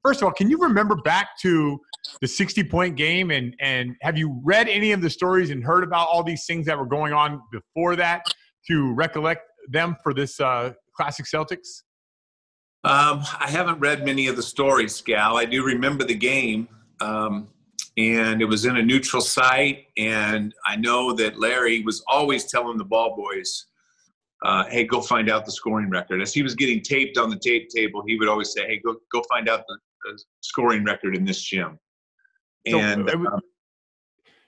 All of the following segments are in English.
first of all, can you remember back to the 60-point game, and have you read any of the stories and heard about all these things that were going on before that to recollect them for this classic Celtics? I haven't read many of the stories, Scal. I do remember the game, and it was in a neutral site, and I know that Larry was always telling the ball boys, hey, go find out the scoring record. As he was getting taped on the tape table, he would always say, hey, go find out the scoring record in this gym. And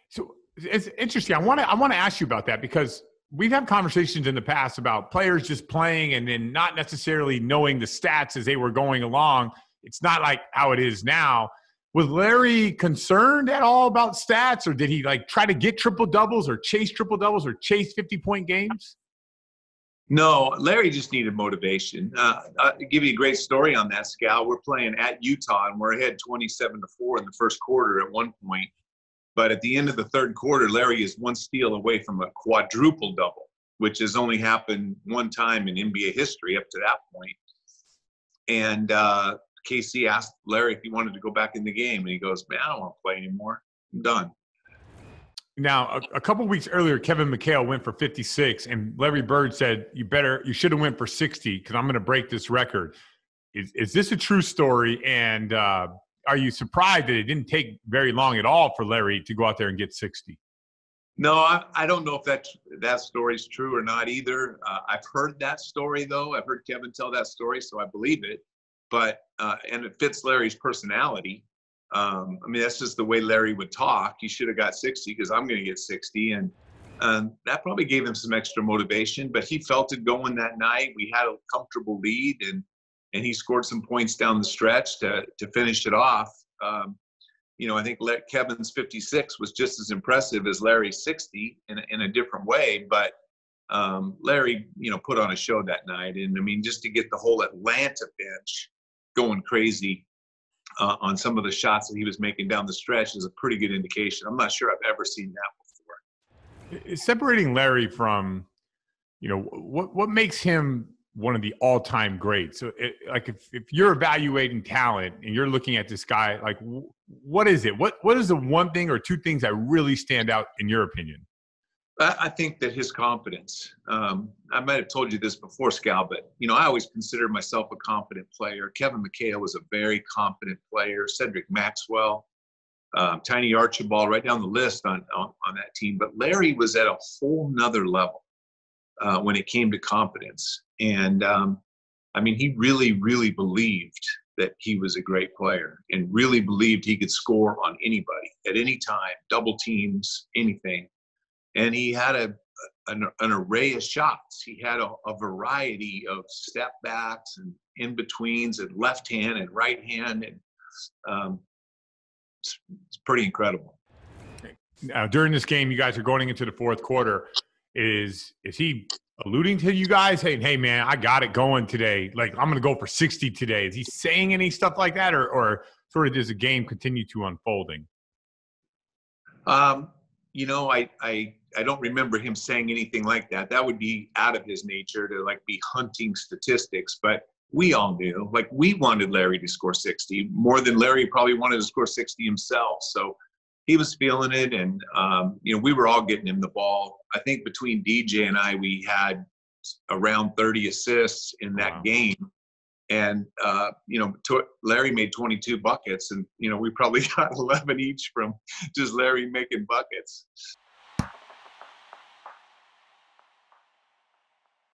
so it's interesting. I want to ask you about that, because we've had conversations in the past about players just playing and then not necessarily knowing the stats as they were going along. It's not like how it is now. Was Larry concerned at all about stats, or did he try to get triple doubles or chase triple doubles or chase 50-point games? No, Larry just needed motivation. I'll give you a great story on that, Scal. We're playing at Utah, and we're ahead 27-4 in the first quarter at one point. But at the end of the third quarter, Larry is one steal away from a quadruple double, which has only happened one time in NBA history up to that point. And KC asked Larry if he wanted to go back in the game, and he goes, man, I don't want to play anymore. I'm done. Now, a couple of weeks earlier, Kevin McHale went for 56, and Larry Bird said, you should have went for 60 because I'm going to break this record. Is this a true story? And are you surprised that it didn't take very long at all for Larry to go out there and get 60? No, I don't know if that story is true or not either. I've heard that story, though. I've heard Kevin tell that story, so I believe it. But and it fits Larry's personality. I mean, that's just the way Larry would talk. He should have got 60 because I'm going to get 60. And that probably gave him some extra motivation. But he felt it going that night. We had a comfortable lead, and he scored some points down the stretch to finish it off. I think Kevin's 56 was just as impressive as Larry's 60 in a different way. But Larry, put on a show that night. And, I mean, just to get the whole Atlanta bench going crazy on some of the shots that he was making down the stretch is a pretty good indication. I'm not sure I've ever seen that before. Separating Larry from, what makes him one of the all-time greats? So, if you're evaluating talent and you're looking at this guy, what is it? What is the one thing or two things that really stand out in your opinion? I think that his confidence. I might have told you this before, Scal, but I always considered myself a confident player. Kevin McHale was a very confident player. Cedric Maxwell, Tiny Archibald, right down the list on that team. But Larry was at a whole nother level when it came to confidence. And he really, really believed that he was a great player and really believed he could score on anybody at any time, double teams, anything. And he had an array of shots. He had a variety of step backs and in betweens and left hand and right hand, and it's pretty incredible. Now, during this game, you guys are going into the fourth quarter. Is he alluding to you guys saying, "Hey, man, I got it going today. I'm going to go for 60 today"? Is he saying any stuff like that, or sort of does the game continue to unfolding? I don't remember him saying anything like that. That would be out of his nature to be hunting statistics. But we all knew, we wanted Larry to score 60 more than Larry probably wanted to score 60 himself. So he was feeling it, and we were all getting him the ball. I think between DJ and I, we had around 30 assists in that game. And, Larry made 22 buckets, and, we probably got 11 each from just Larry making buckets.